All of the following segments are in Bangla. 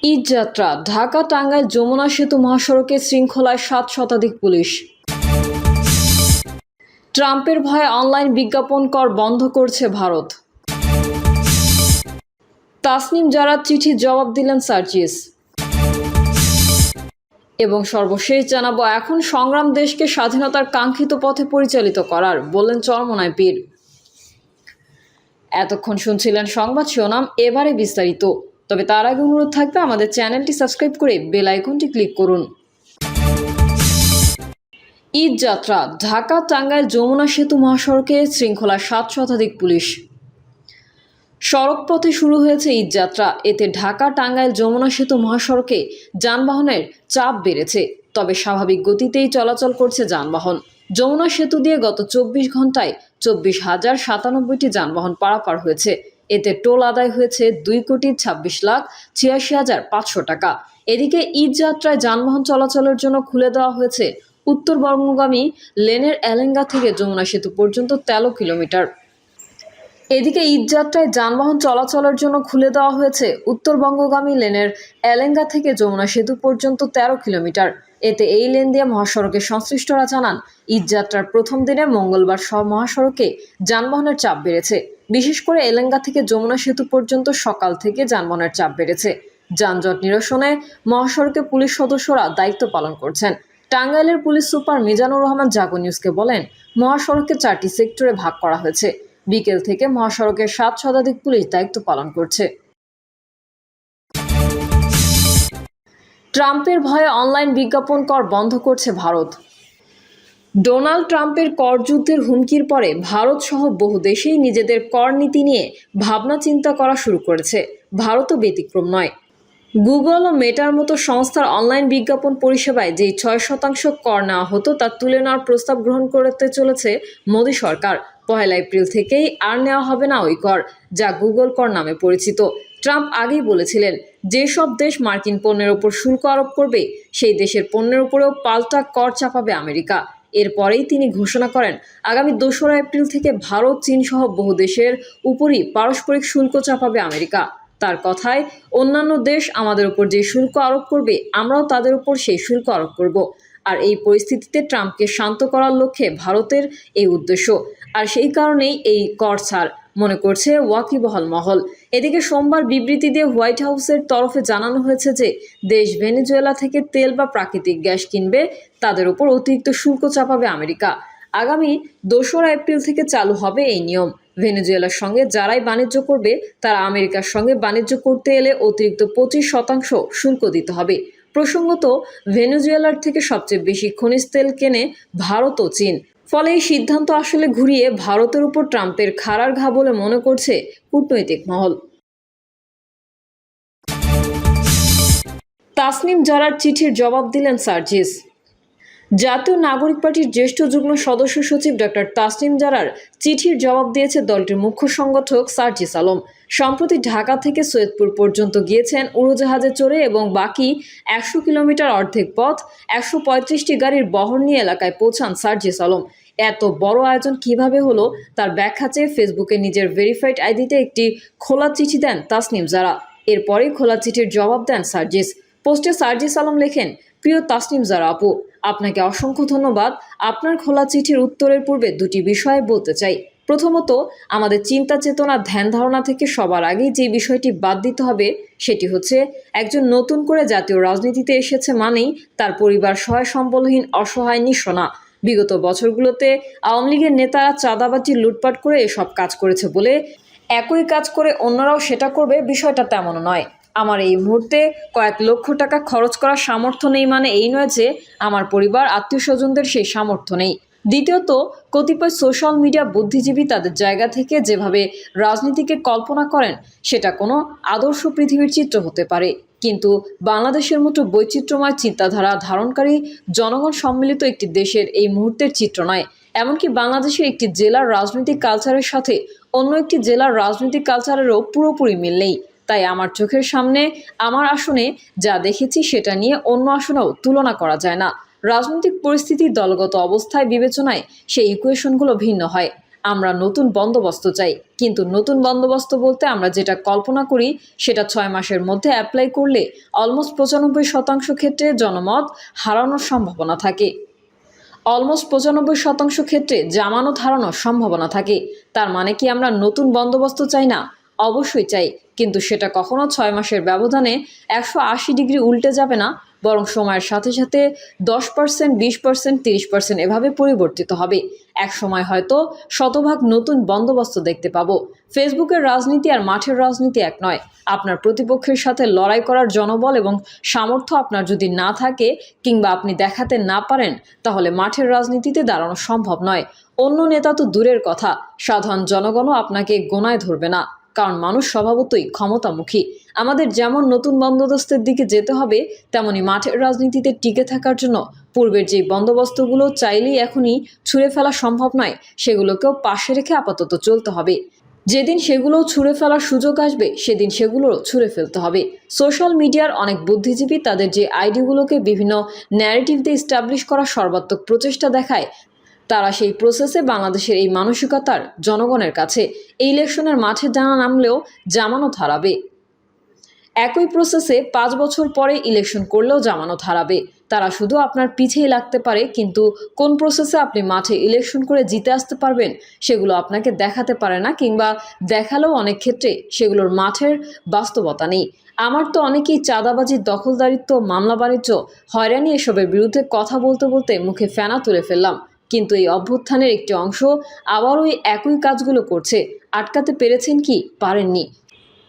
ঈদযাত্রা ঢাকা টাঙ্গাইল যমুনা সেতু মহাসড়কে শৃঙ্খলায় 7 শতাধিক পুলিশ। ট্রাম্পের ভয়ে অনলাইন বিজ্ঞাপন কর বন্ধ করছে ভারত। তাসনিম জারার চিঠির জবাব দিলেন সার্জিস। এবং সর্বশেষ জানাবো, এখন সংগ্রাম দেশকে স্বাধীনতার কাঙ্ক্ষিত পথে পরিচালিত করার, বললেন চরমোনাই পীর। এতক্ষণ শুনছিলেন সংবাদ শিরোনাম, এবারে বিস্তারিত। তবে তার আগে অনুরোধ থাকবে আমাদের চ্যানেলটি সাবস্ক্রাইব করে বেল আইকনটি ক্লিক করুন। ঈদযাত্রা ঢাকা টাঙ্গাইল যমুনা সেতু মহাসড়কে শৃঙ্খলা 7 শতাধিক পুলিশ। সড়কপথে শুরু হয়েছে ঈদযাত্রা। এতে ঢাকা টাঙ্গাইল যমুনা সেতু মহাসড়কে যানবাহনের চাপ বেড়েছে, তবে স্বাভাবিক গতিতেই চলাচল করছে যানবাহন। যমুনা সেতু দিয়ে গত 24 ঘন্টায় 24,097টি যানবাহন পারাপার হয়েছে। এতে টোল আদায় হয়েছে 2,26,86,500 টাকা। এদিকে ঈদযাত্রায় যানবাহন চলাচলের জন্য খুলে দেওয়া হয়েছে উত্তরবঙ্গগামী লেনের এলেঙ্গা থেকে যমুনা সেতু পর্যন্ত 13 কিলোমিটার। এদিকে ঈদযাত্রায় যানবাহন চলাচলের জন্য খুলে দেওয়া হয়েছে উত্তরবঙ্গগামী লেনের এলেঙ্গা থেকে যমুনা সেতু পর্যন্ত 13 কিলোমিটার। এতে এই লেন দিয়ে মহাসড়কের সংশ্লিষ্টরা জানান, ঈদযাত্রার প্রথম দিনে মঙ্গলবার সব মহাসড়কে যানবাহনের চাপ বেড়েছে। বিশেষ করে এলেঙ্গা থেকে যমুনা সেতু পর্যন্ত সকাল থেকে যানবাহনের চাপ বেড়েছে। যানজট নিরসনে মহাসড়কে পুলিশ সদস্যরা দায়িত্ব পালন করছেন। টাঙ্গাইলের পুলিশ সুপার মিজানুর রহমান জাগো নিউজকে বলেন, মহাসড়কে 4টি সেক্টরে ভাগ করা হয়েছে। বিকেল থেকে মহাসড়কের 7 শতাধিক পুলিশ দায়িত্ব পালন করছে। ট্রাম্পের ভয়ে অনলাইন বিজ্ঞাপন কর বন্ধ করছে ভারত। ডোনাল্ড ট্রাম্পের কর যুদ্ধের হুমকির পরে ভারত সহ বহু দেশেই নিজেদের কর নীতি নিয়ে ভাবনা চিন্তা করা শুরু করেছে। ভারতও ব্যতিক্রম নয়। গুগল ও মেটার মতো সংস্থার অনলাইন বিজ্ঞাপন পরিষেবায় যেই 6% কর নেওয়া হতো তা তুলে নেওয়ার প্রস্তাব গ্রহণ করতে চলেছে মোদি সরকার। 1 এপ্রিল থেকেই আর নেওয়া হবে না ওই কর, যা গুগল কর নামে পরিচিত। ট্রাম্প আগেই বলেছিলেন, যেসব দেশ মার্কিন পণ্যের ওপর শুল্ক আরোপ করবে সেই দেশের পণ্যের উপরেও পাল্টা কর চাপাবে আমেরিকা। এরপরেই তিনি ঘোষণা করেন, আগামী 2 এপ্রিল থেকে ভারত, চীন সহ বহু দেশের উপরই পারস্পরিক শুল্ক চাপাবে আমেরিকা। তার কথায়, অন্যান্য দেশ আমাদের উপর যে শুল্ক আরোপ করবে আমরাও তাদের উপর সেই শুল্ক আরোপ করব। আর এই পরিস্থিতিতে ট্রাম্পকে শান্ত করার লক্ষ্যে ভারতের এই উদ্দেশ্য, আর সেই কারণেই এই কর ছাড় মনে করছে ওয়াকিবহাল মহল। এদিকে সোমবার বিবৃতি দিয়ে হোয়াইট হাউসের তরফে জানানো হয়েছে যে দেশ ভেনেজুয়েলা থেকে তেল বা প্রাকৃতিক গ্যাস কিনবে তাদের উপর অতিরিক্ত শুল্ক চাপাবে আমেরিকা। আগামী 2 এপ্রিল থেকে চালু হবে এই নিয়ম। ভেনেজুয়েলার সঙ্গে যারাই বাণিজ্য করবে তারা আমেরিকার সঙ্গে বাণিজ্য করতে এলে অতিরিক্ত 25% শুল্ক দিতে হবে। প্রসঙ্গত, ভেনেজুয়েলার থেকে সবচেয়ে বেশি খনিজ তেল কেনে ভারত ও চীন। ফলে এই সিদ্ধান্ত আসলে ঘুরিয়ে ভারতের উপর ট্রাম্পের খাড়ার ঘা বলে মনে করছে কূটনৈতিক মহল। তাসনিম জারার চিঠির জবাব দিলেন সার্জিস। জাতীয় নাগরিক পার্টির জ্যেষ্ঠ যুগ্ম সদস্য সচিব ডক্টর তাসনিম জারার চিঠির জবাব দিয়েছে দলটির মুখ্য সংগঠক সার্জিস আলম। সম্প্রতি ঢাকা থেকে সৈয়দপুর পর্যন্ত গিয়েছেন উড়োজাহাজে চড়ে এবং বাকি 100 কিলোমিটার অর্ধেক পথ 135টি গাড়ির বহর নিয়ে এলাকায় পৌঁছান সার্জিস আলম। এত বড় আয়োজন কিভাবে হলো তার ব্যাখ্যা চেয়ে ফেসবুকে নিজের ভেরিফাইড আইডিতে একটি খোলা চিঠি দেন তাসনিম জারা। এরপরেই খোলা চিঠির জবাব দেন সার্জিস। পোস্টে সার্জিস আলম লেখেন, প্রিয় তাসনিম জারা আপু, আপনাকে অসংখ্য ধন্যবাদ। আপনার খোলা চিঠির উত্তরের পূর্বে 2টি বিষয়ে বলতে চাই। প্রথমত, আমাদের চিন্তা চেতনা ধ্যান ধারণা থেকে সবার আগেই যে বিষয়টি বাদ দিতে হবে সেটি হচ্ছে, একজন নতুন করে জাতীয় রাজনীতিতে এসেছে মানেই তার পরিবার সহায় সম্বলহীন, অসহায়, নিঃস্ব না। বিগত বছরগুলোতে আওয়ামী লীগের নেতারা চাঁদাবাজি, লুটপাট করে এসব কাজ করেছে বলে একই কাজ করে অন্যরাও সেটা করবে, বিষয়টা তেমন নয়। আমার এই মুহূর্তে কয়েক লক্ষ টাকা খরচ করার সামর্থ্য নেই মানে এই নয় যে আমার পরিবার, আত্মীয় স্বজনদের সেই সামর্থ্য নেই। দ্বিতীয়ত, কতিপয় সোশ্যাল মিডিয়া বুদ্ধিজীবী তাদের জায়গা থেকে যেভাবে রাজনীতিকে কল্পনা করেন সেটা কোনো আদর্শ পৃথিবীর চিত্র হতে পারে, কিন্তু বাংলাদেশের মতো বৈচিত্র্যময় চিন্তাধারা ধারণকারী জনগণ সম্মিলিত একটি দেশের এই মুহূর্তের চিত্র নয়। এমনকি বাংলাদেশের একটি জেলার রাজনৈতিক কালচারের সাথে অন্য একটি জেলার রাজনৈতিক কালচারেরও পুরোপুরি মিল নেই। তাই আমার চোখের সামনে, আমার আসনে যা দেখেছি সেটা নিয়ে অন্য আসনেও তুলনা করা যায় না। রাজনৈতিক পরিস্থিতি, দলগত অবস্থায় বিবেচনায় সেই ইকুয়েশনগুলো ভিন্ন হয়। আমরা নতুন বন্দোবস্ত চাই, কিন্তু নতুন বন্দোবস্ত বলতে আমরা যেটা কল্পনা করি সেটা 6 মাসের মধ্যে অ্যাপ্লাই করলে অলমোস্ট 95% ক্ষেত্রে জনমত হারানোর সম্ভাবনা থাকে। অলমোস্ট 95% ক্ষেত্রে জামানত হারানোর সম্ভাবনা থাকে। তার মানে কি আমরা নতুন বন্দোবস্ত চাই না? অবশ্যই চাই, কিন্তু সেটা কখনো 6 মাসের ব্যবধানে 180 ডিগ্রি উল্টে যাবে না, বরং সময়ের সাথে সাথে 10%, 20%, 30% এভাবে পরিবর্তিত হবে। এক সময় হয়তো শতভাগ নতুন বন্দোবস্ত দেখতে পাবো। ফেসবুকের রাজনীতি আর মাঠের রাজনীতি এক নয়। আপনার প্রতিপক্ষের সাথে লড়াই করার জনবল এবং সামর্থ্য আপনার যদি না থাকে কিংবা আপনি দেখাতে না পারেন, তাহলে মাঠের রাজনীতিতে দাঁড়ানো সম্ভব নয়। অন্য নেতা তো দূরের কথা, সাধারণ জনগণও আপনাকে গোনায় ধরবে না, কারণ মানুষ স্বভাবতই ক্ষমতামুখী। আমাদের যেমন নতুন বন্দোবস্তের দিকে যেতে হবে, তেমনি মাঠের রাজনীতিতে টিকে থাকার জন্য পূর্বের যে বন্দোবস্তগুলো চাইলেই এখনই ছুঁড়ে ফেলা সম্ভব নয়, সেগুলোকেও পাশে রেখে আপাতত চলতে হবে। যেদিন সেগুলো ছুঁড়ে ফেলার সুযোগ আসবে, সেদিন সেগুলোও ছুঁড়ে ফেলতে হবে। সোশ্যাল মিডিয়ার অনেক বুদ্ধিজীবী তাদের যে আইডিগুলোকে বিভিন্ন ন্যারেটিভ দিয়ে স্টাবলিশ করার সর্বাত্মক প্রচেষ্টা দেখায়, তারা সেই প্রসেসে বাংলাদেশের এই মানসিকতার জনগণের কাছে এই ইলেকশনের মাঠে জানা নামলেও জামানত হারাবে। একই প্রসেসে 5 বছর পরে ইলেকশন করলেও জামানত হারাবে। তারা শুধু আপনার পিছেই লাগতে পারে, কিন্তু কোন প্রসেসে আপনি মাঠে ইলেকশন করে জিতে আসতে পারবেন সেগুলো আপনাকে দেখাতে পারে না, কিংবা দেখালেও অনেক ক্ষেত্রে সেগুলোর মাঠের বাস্তবতা নেই। আমার তো অনেকেই চাঁদাবাজি, দখলদারিত্ব, মামলা বাণিজ্য, হয়রানি এসবের বিরুদ্ধে কথা বলতে বলতে মুখে ফেনা তুলে ফেললাম, কিন্তু এই অভ্যুত্থানের একটি অংশ আবার ওই একই কাজগুলো করছে। আটকাতে পেরেছেন কি? পারেননি।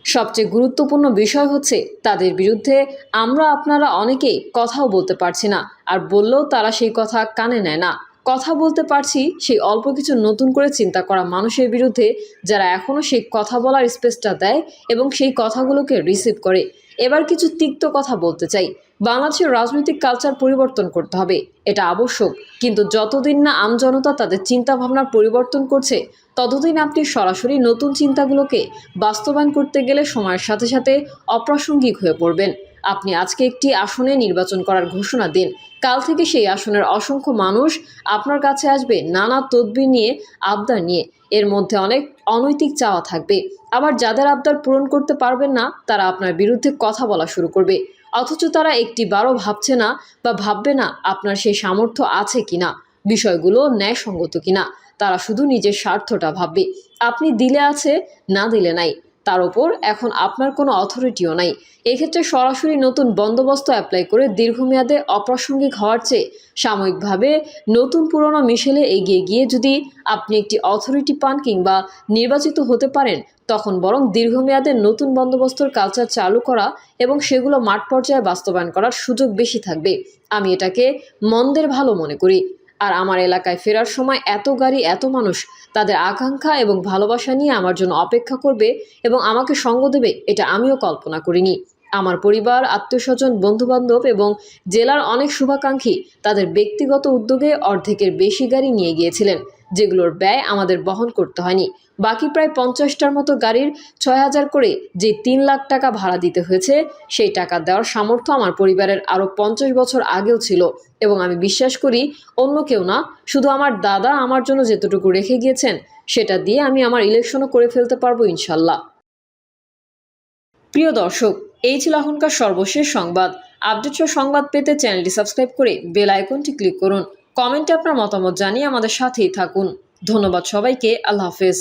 সবচেয়ে গুরুত্বপূর্ণ বিষয় হচ্ছে তাদের বিরুদ্ধে আমরা আপনারা অনেকেই কথাও বলতে পারছি না, আর বললেও তারা সেই কথা কানে নেয় না। কথা বলতে পারছি সেই অল্প কিছু নতুন করে চিন্তা করা মানুষের বিরুদ্ধে, যারা এখনও সেই কথা বলার স্পেসটা দেয় এবং সেই কথাগুলোকে রিসিভ করে। এবার কিছু তিক্ত কথা বলতে চাই। বাংলাদেশের রাজনৈতিক কালচার পরিবর্তন করতে হবে, এটা আবশ্যক, কিন্তু যতদিন না আমজনতা তাদের চিন্তা ভাবনার পরিবর্তন করছে, ততদিন আপনি সরাসরি নতুন চিন্তাগুলোকে বাস্তবায়ন করতে গেলে সময়ের সাথে সাথে অপ্রাসঙ্গিক হয়ে পড়বেন। আপনি আজকে একটি আসনে নির্বাচন করার ঘোষণা দিন, কাল থেকে সেই আসনের অসংখ্য মানুষ আপনার কাছে আসবে নানা তদবির নিয়ে, আবদার নিয়ে। এর মধ্যে অনেক অনৈতিক চাওয়া থাকবে, আবার যাদের আবদার পূরণ করতে পারবেন না তারা আপনার বিরুদ্ধে কথা বলা শুরু করবে, অথচ তারা একটি বারও ভাবছে না বা ভাববে না আপনার সেই সামর্থ্য আছে কিনা, বিষয়গুলো ন্যায়সঙ্গত কিনা। তারা শুধু নিজের স্বার্থটা ভাববে। আপনি দিলে আছে, না দিলে নাই। তার ওপর এখন আপনার কোনো অথরিটিও নাই। এক্ষেত্রে সরাসরি নতুন বন্দোবস্ত অ্যাপ্লাই করে দীর্ঘমেয়াদে অপ্রাসঙ্গিক হওয়ার চেয়ে সাময়িকভাবে নতুন পুরনো মিশেলে এগিয়ে গিয়ে যদি আপনি একটি অথরিটি পান কিংবা নির্বাচিত হতে পারেন, তখন বরং দীর্ঘমেয়াদে নতুন বন্দোবস্তর কালচার চালু করা এবং সেগুলো মাঠ পর্যায়ে বাস্তবায়ন করার সুযোগ বেশি থাকবে। আমি এটাকে মন্দের ভালো মনে করি। আর আমার এলাকায় ফেরার সময় এত গাড়ি, এত মানুষ তাদের আকাঙ্ক্ষা এবং ভালোবাসা নিয়ে আমার জন্য অপেক্ষা করবে এবং আমাকে সঙ্গ দেবে, এটা আমিও কল্পনা করিনি। আমার পরিবার, আত্মীয়স্বজন, বন্ধুবান্ধব এবং জেলার অনেক শুভাকাঙ্ক্ষী তাদের ব্যক্তিগত উদ্যোগে অর্ধেকের বেশি গাড়ি নিয়ে গিয়েছিলেন, যেগুলোর ব্যয় আমাদের বহন করতে হয়নি। বাকি প্রায় 50টার মতো গাড়ির 6,000 করে যে 3 লাখ টাকা ভাড়া দিতে হয়েছে, সেই টাকা দেওয়ার সামর্থ্য আমার পরিবারের আরও 50 বছর আগেও ছিল, এবং আমি বিশ্বাস করি অন্য কেউ না, শুধু আমার দাদা আমার জন্য যেতটুকু রেখে গিয়েছেন সেটা দিয়ে আমি আমার ইলেকশনও করে ফেলতে পারবো ইনশাল্লাহ। প্রিয় দর্শক, এই ছিল এখনকার সর্বশেষ সংবাদ। আপডেট সংবাদ পেতে চ্যানেলটি সাবস্ক্রাইব করে বেল আইকনটি ক্লিক করুন। কমেন্টে আপনার মতামত জানিয়ে আমাদের সাথেই থাকুন। ধন্যবাদ সবাইকে। আল্লাহ হাফেজ।